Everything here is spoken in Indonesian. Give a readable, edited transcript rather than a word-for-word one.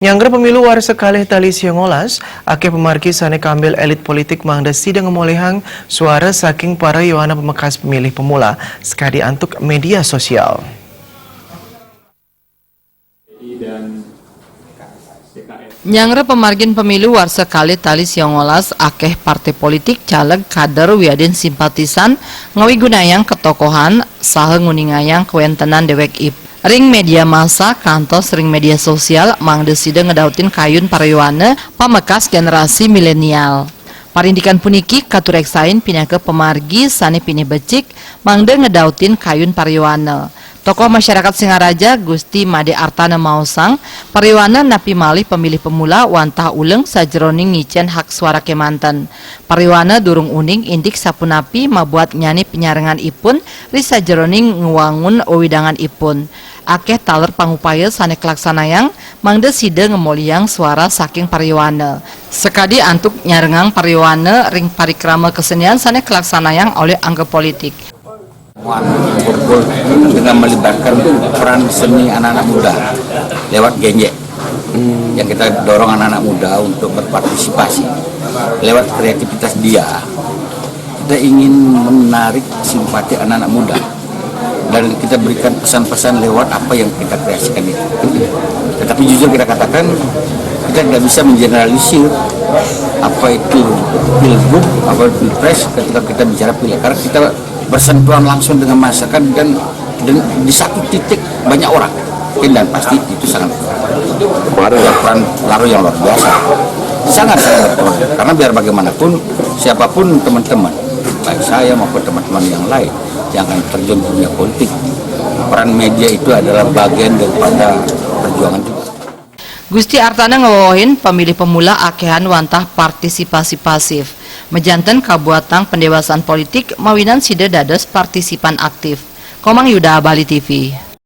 Nyangger pemilu war sekalih tali siangolas, ake pemargi sane kambil elit politik mangda sidang ngemolehang suara saking para yohana pemekas pemilih pemula sekadi antuk media sosial. Nyangre pemargin pemilu war sekali tali siangolas akeh partai politik caleg kader wiadin simpatisan ngawi gunayang ketokohan saha nguningayang kewentenan dewek ip. Ring media massa kantos ring media sosial mangde sida ngedautin kayun parayuana pamekas generasi milenial. Parindikan puniki katurek sain pindah ke pemargi sane pineh becik mangde ngedautin kayun parayuana. Tokoh masyarakat Singaraja Gusti Made Artana Mausang pariwana napi malih pemilih pemula wantah uleng sajeroning ngicen hak suara Kemanten. Pariwana durung uning indik sapunapi mabuat nyani penyarengan ipun ri sajeroning ngewangun owidangan ipun. Akeh taler pangupaya sane kelaksanayang mangde sida ngemoliang suara saking pariwana. Sekadi antuk nyarengang pariwana ring parikrama kesenian sane kelaksanayang oleh angga politik. Kumpul dengan melibatkan peran seni anak-anak muda lewat genjek yang kita dorong anak-anak muda untuk berpartisipasi lewat kreativitas dia. Kita ingin menarik simpati anak-anak muda dan kita berikan pesan-pesan lewat apa yang kita kreasikan itu. Tetapi jujur kita katakan kita tidak bisa mengeneralisir apa itu pilgub, apa itu pilpres ketika kita bicara pilek, karena kita bersentuhan langsung dengan masyarakat dan di satu titik banyak orang dan pasti itu sangat peran laru yang luar biasa, sangat berperan, karena biar bagaimanapun siapapun teman-teman baik saya maupun teman-teman yang lain yang akan terjun dunia politik, peran media itu adalah bagian daripada perjuangan juga. Gusti Artana ngewohin pemilih pemula akehan wantah partisipasi pasif. Mejanten kabuatang pendewasaan politik mawinan sida dados partisipan aktif. Komang Yuda Bali TV.